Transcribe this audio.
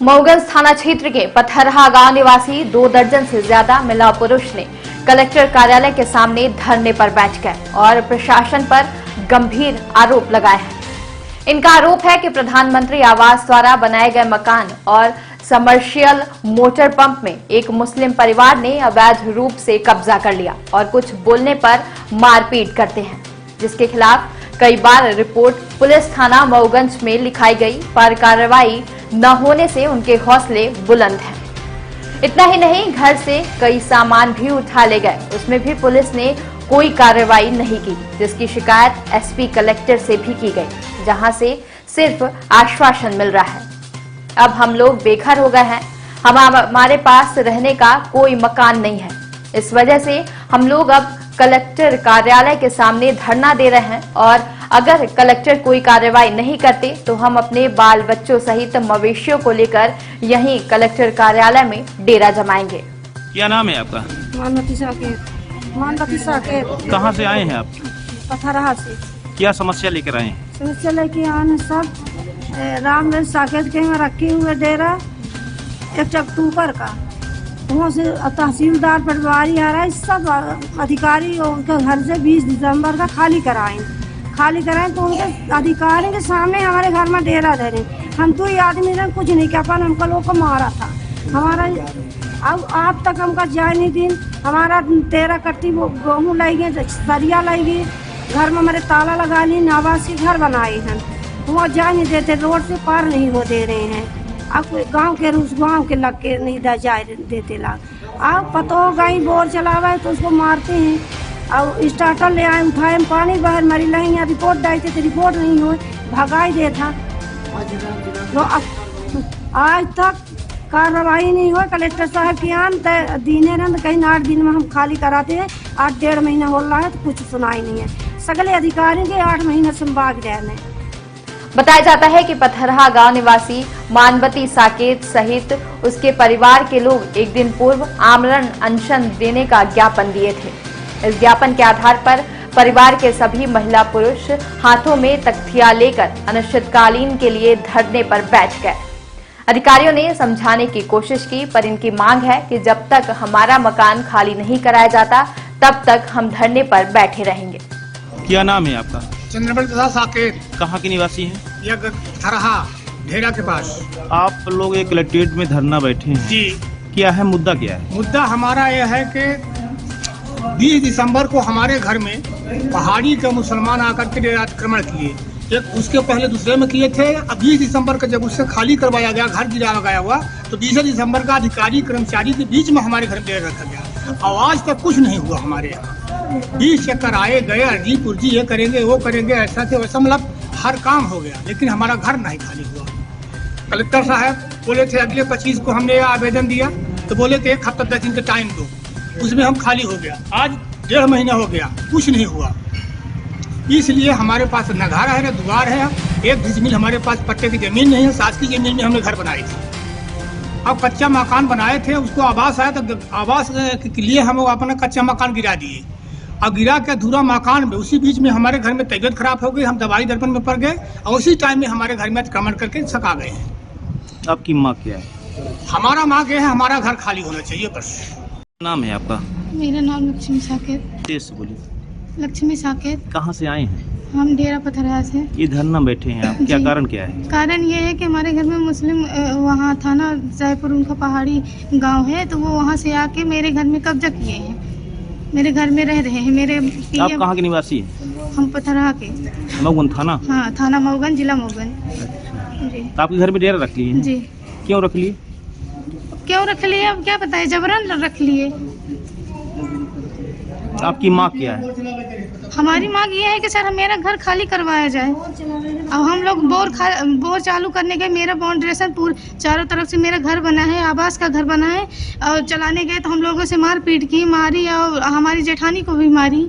मऊगंज थाना क्षेत्र के पथरहा गांव निवासी 2 दर्जन से ज्यादा महिला पुरुष ने कलेक्टर कार्यालय के सामने धरने पर बैठ गए और प्रशासन पर गंभीर आरोप लगाए हैं। इनका आरोप है कि प्रधानमंत्री आवास द्वारा बनाए गए मकान और समर्शियल मोटर पंप में एक मुस्लिम परिवार ने अवैध रूप से कब्जा कर लिया और कुछ बोलने पर मारपीट करते हैं, जिसके खिलाफ कई बार रिपोर्ट पुलिस थाना मऊगंज में लिखाई गई, पर कार्रवाई न होने से उनके हौसले बुलंद हैं। इतना ही नहीं, घर से कई सामान भी उठा ले गए, उसमें भी पुलिस ने कोई कार्रवाई नहीं की, जिसकी शिकायत एसपी कलेक्टर से भी की गई, जहां से सिर्फ आश्वासन मिल रहा है। अब हम लोग बेघर हो गए हैं, हमारे पास रहने का कोई मकान नहीं है। इस वजह से हम लोग अब कलेक्टर कार्यालय के सामने धरना दे रहे हैं और अगर कलेक्टर कोई कार्रवाई नहीं करते तो हम अपने बाल बच्चों सहित मवेशियों को लेकर यहीं कलेक्टर कार्यालय में डेरा जमाएंगे। क्या नाम है आपका? मानवती साकेत। कहाँ से आए हैं आप? पथरहा से। क्या समस्या लेकर आए हैं? समस्या लेके आए सब रामगंज साकेत के यहाँ रखे हुए डेरा 1 अक्टूबर का, वहाँ से तहसीलदार पटवारी आ रहा है, सब अधिकारी उनके घर से 20 दिसंबर का खाली कराएं तो उनके अधिकारी के सामने हमारे घर में डेरा धरे। हम तो ये आदमी ने कुछ नहीं किया, अपन हमको लोग को मारा था हमारा। अब आप तक हमका जाए नहीं दिन, हमारा 13 कट्टी गेहूँ लाएंगे, सरिया लाएंगे, घर में हमारे ताला लगा लिए, आवासीय घर बनाए हैं, वो जा नहीं देते, रोड से पार नहीं हो दे रहे हैं। अब गांव के उस गांव के लग के नहीं जाए देते लोग। अब पतो गाय बोर चलावा तो उसको मारते हैं, और स्टार्टर ले आए, उठाए, पानी बाहर मरी लगे, यहाँ रिपोर्ट डालते थे, रिपोर्ट नहीं हुई, भगाई दे था। तो आज तक कार्रवाई नहीं हुई। कलेक्टर साहब की आन दीने रंद कहीं 8 दिन में हम खाली कराते हैं, 8-1.5 महीना हो रहा है तो कुछ सुनाई नहीं है। सगले अधिकारी के 8 महीने से भाग रहे हैं। बताया जाता है कि पथरहा गांव निवासी मानवती साकेत सहित उसके परिवार के लोग एक दिन पूर्व आमरण अनशन देने का ज्ञापन दिए थे। इस ज्ञापन के आधार पर परिवार के सभी महिला पुरुष हाथों में तख्तियां लेकर अनिश्चितकालीन के लिए धरने पर बैठ गए। अधिकारियों ने समझाने की कोशिश की, पर इनकी मांग है कि जब तक हमारा मकान खाली नहीं कराया जाता तब तक हम धरने पर बैठे रहेंगे। क्या नाम है आपका? चंद्रबल प्रसाद साकेत। कहाँ के निवासी हैं? यह पथरहा ढेरा के पास। आप लोग एक कलेक्ट्रेट में धरना बैठे हैं जी। क्या है मुद्दा? क्या है मुद्दा? हमारा यह है कि 20 दिसंबर को हमारे घर में पहाड़ी के मुसलमान आकर के डेरा आक्रमण किए। एक उसके पहले दूसरे में किए थे। अब 20 दिसंबर का जब उससे खाली करवाया गया, घर गिरा लगाया हुआ, तो 20 दिसंबर का अधिकारी कर्मचारी के बीच में हमारे घर में डेरा रखा गया। आज तक कुछ नहीं हुआ हमारे यहाँ। 20 चक्कर आए गए, अर्जी पुर्जी, ये करेंगे वो करेंगे, ऐसा से वैसा, मतलब हर काम हो गया, लेकिन हमारा घर नहीं खाली हुआ। कलेक्टर साहब बोले थे अगले 25 को हमने आवेदन दिया, तो बोले थे 1 हफ्ता 10 दिन का टाइम दो, उसमें हम खाली हो गया। आज 1.5 महीना हो गया, कुछ नहीं हुआ। इसलिए हमारे पास न घर है न दुआर है। 1 डिसमिल हमारे पास पट्टे की जमीन नहीं है, शासकीय जमीन में हमने घर बनाई थी। अब कच्चा मकान बनाए थे, उसको आवास आया तो आवास के लिए हम अपना कच्चा मकान गिरा दिए। अब गिरा के अधूरा मकान में उसी बीच में हमारे घर में तबीयत खराब हो गई, हम दवाई दर्पण में पड़ गए और उसी टाइम में हमारे घर में आक्रमण करके सका गए हैं। आपकी माँ क्या है? हमारा मांग है हमारा घर खाली होना चाहिए बस। नाम है आपका? मेरा नाम लक्ष्मी साकेत। तेज से बोलिए। लक्ष्मी साकेत। कहाँ से आए हैं? हम डेरा पथरहा से। ये धरना बैठे हैं आप, क्या कारण क्या है? कारण ये है कि हमारे घर में मुस्लिम वहाँ थाना जयपुर उनका पहाड़ी गांव है, तो वो वहाँ से आके मेरे घर में कब्जा किए हैं, मेरे घर में रह रहे हैं। मेरे आप कहाँ के निवासी हैं? हम पथरहा के। मऊगंज थाना? हाँ, थाना मऊगंज, जिला मऊगंज। जी। तो आपके घर में डेरा रख लिए? जी। क्यों रख लिए? क्यों रख लिए अब क्या बताए, जबरन रख लिए। आपकी मांग क्या है? हमारी मांग ये है कि सर मेरा घर खाली करवाया जाए। अब हम लोग बोर चालू करने गए, मेरा बाउंड्रेशन पूरे चारों तरफ से मेरा घर बना है, आवास का घर बना है, और चलाने गए तो हम लोगों से मार पीट की, मारी और हमारी जेठानी को भी मारी।